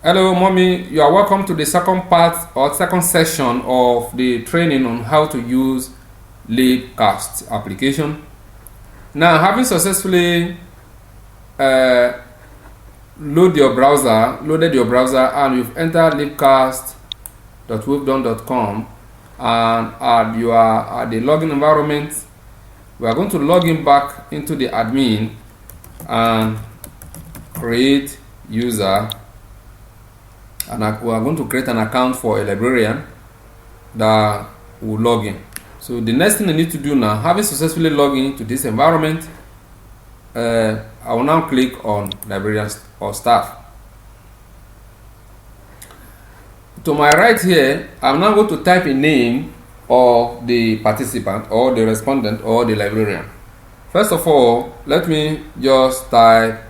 Hello, mommy. You are welcome to the second part or second session of the training on how to use Leapcast application. Now, having successfully uh, loaded your browser, and you've entered leapcast.wavedone.com, and you are at the login environment, we are going to log in back into the admin and create user. And we are going to create an account for a librarian that will log in. So the next thing I need to do now, having successfully logged into this environment, I will now click on librarians or staff. To my right here, I'm now going to type a name of the participant or the respondent or the librarian. First of all, let me just type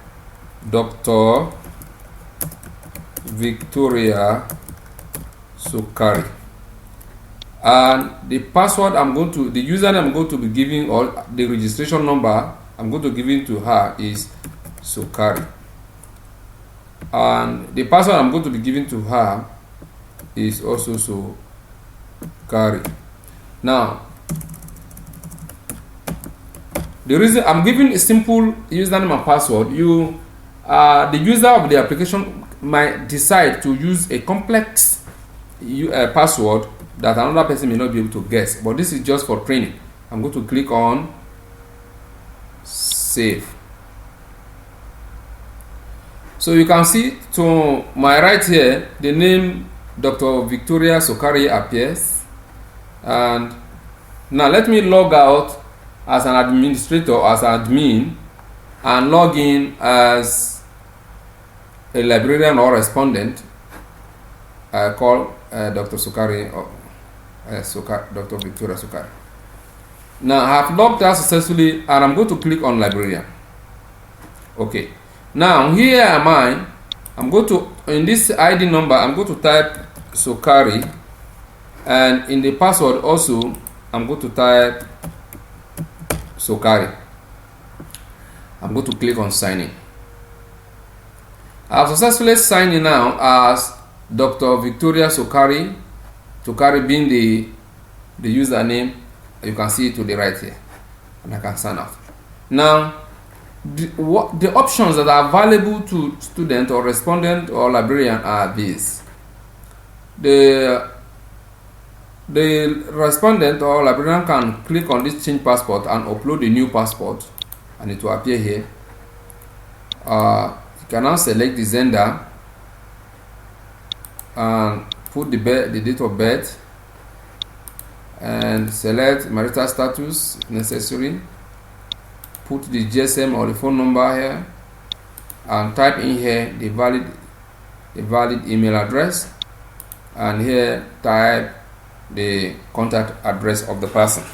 Dr. Victoria Sukari, and the password the username I'm going to be giving, or the registration number I'm going to give it to her, is Sukari, and the password I'm going to be giving to her is also Sukari. Now, the reason I'm giving a simple username and password, the user of the application might decide to use a complex password that another person may not be able to guess, but this is just for training. I'm going to click on save. So you can see to my right here, the name Dr. Victoria Sukari appears. And now let me log out as an administrator, as an admin, and log in as a librarian or respondent. I call Dr. Sukari, or Dr. Victoria Sukari. Now I have logged out successfully, and I'm going to click on librarian. Okay. Now here am I. I'm going to, in this ID number, I'm going to type Sukari, and in the password also, I'm going to type Sukari. I'm going to click on sign in. I have successfully signed in now as Dr. Victoria Sukari, Sukari being the username. You can see it to the right here, and I can sign out. Now, the options that are available to student or respondent or librarian are these. The respondent or librarian can click on this change passport and upload a new passport, and it will appear here. You can now select the sender and put the date of birth, and select marital status if necessary. Put the GSM or the phone number here, and type in here the valid email address, and here type the contact address of the person.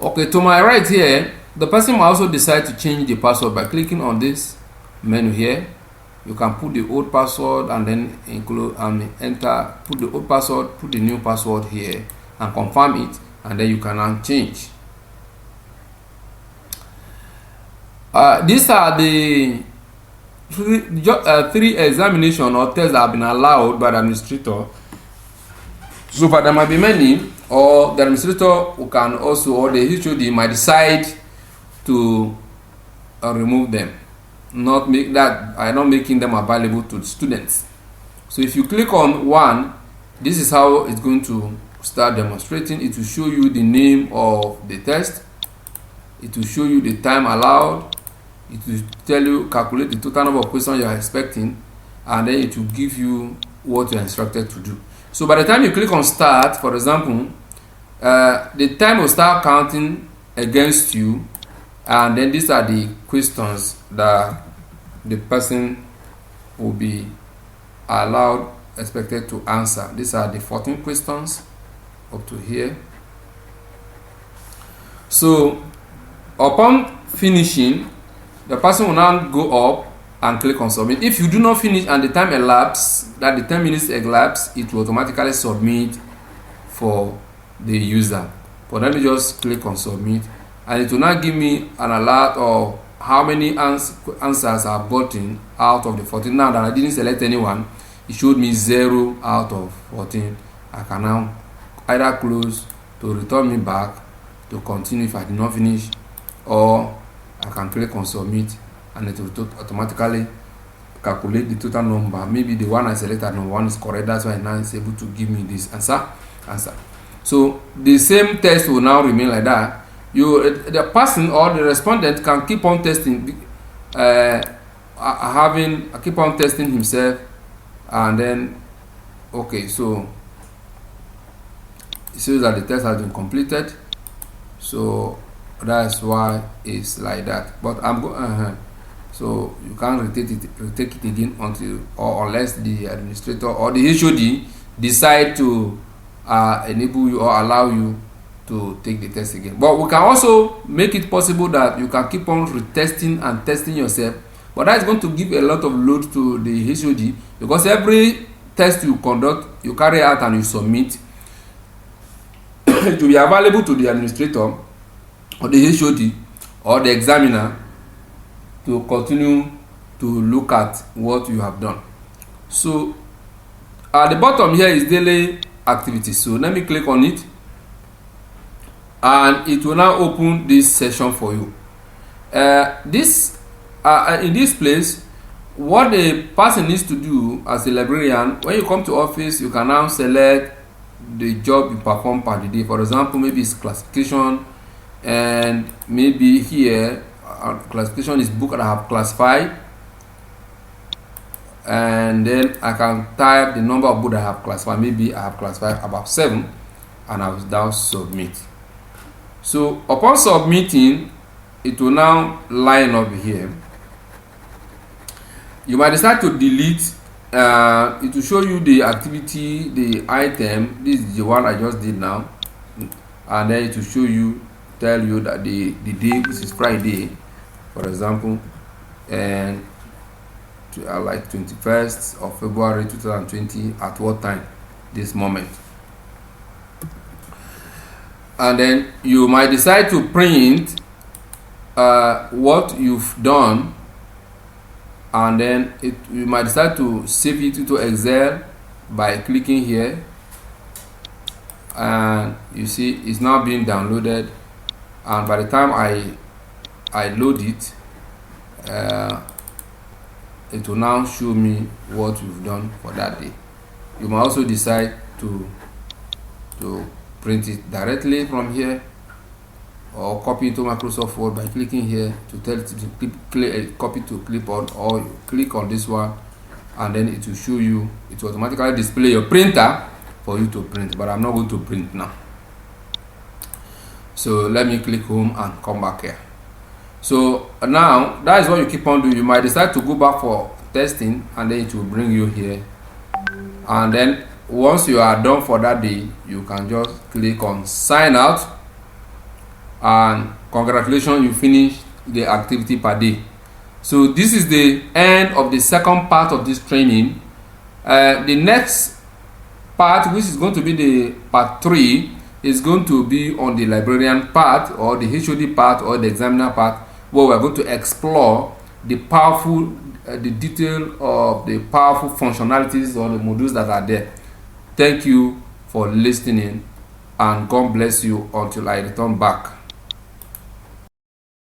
Okay, to my right here, the person will also decide to change the password by clicking on this menu here. You can put the old password and then include and enter, put the old password, put the new password here, and confirm it, and then you can now change. These are the three examination or tests that have been allowed by the administrator. So but there might be many, or the administrator who can also, or the HOD might decide to remove them, not making them available to students. So if you click on one, this is how it's going to start demonstrating. It will show you the name of the test, it will show you the time allowed, it will tell you, calculate the total number of questions you are expecting, and then it will give you what you are instructed to do. So by the time you click on start, for example, the time will start counting against you, and then these are the questions that the person will be expected to answer. These are the 14 questions up to here. So upon finishing, the person will now go up and click on submit. If you do not finish and the time elapses, that the 10 minutes elapse, it will automatically submit for the user. But let me just click on submit, and it will now give me an alert or how many answers I've gotten out of the 14. Now that I didn't select anyone, it showed me 0 out of 14. I can now either close to return me back to continue if I did not finish, or I can click on submit and it will automatically calculate the total number. Maybe the one I selected number 1 is correct, that's why now it's able to give me this answer. So the same test will now remain like that. The person or the respondent can keep on testing, keep on testing himself, and then okay, so it shows that the test has been completed. So that's why it's like that. But I'm going so you can't retake it again unless the administrator or the HOD decide to enable you or allow you to take the test again. But we can also make it possible that you can keep on retesting and testing yourself, but that is going to give a lot of load to the HOD, because every test you conduct, you carry out and you submit, it will be available to the administrator or the HOD or the examiner to continue to look at what you have done. So at the bottom here is daily activities. So let me click on it, and it will now open this session for you. In this place, what the person needs to do as a librarian, when you come to office, you can now select the job you perform per day. For example, maybe it's classification, and maybe here classification is book that I have classified, and then I can type the number of books I have classified. Maybe I have classified about 7, and I will now submit. So upon submitting, it will now line up here. You might decide to delete. It will show you the activity, the item. This is the one I just did now, and then it will tell you that the day, this is Friday, for example, and like 21st of February 2020 at what time, this moment. And then you might decide to print what you've done, and then you might decide to save it into Excel by clicking here, and you see it's now being downloaded, and by the time I load it, it will now show me what you've done for that day. You might also decide to print it directly from here, or copy into Microsoft Word by clicking here to tell it to copy to clipboard, or you click on this one, and then it will show you, it will automatically display your printer for you to print. But I'm not going to print now. So let me click home and come back here. So now that is what you keep on doing. You might decide to go back for testing, and then it will bring you here, and then once you are done for that day, you can just click on sign out, and congratulations, you finished the activity per day. So this is the end of the second part of this training. The next part, which is going to be the part 3, is going to be on the librarian part, or the HOD part, or the examiner part, where we are going to explore the detail of the powerful functionalities or the modules that are there. Thank you for listening, and God bless you until I return back.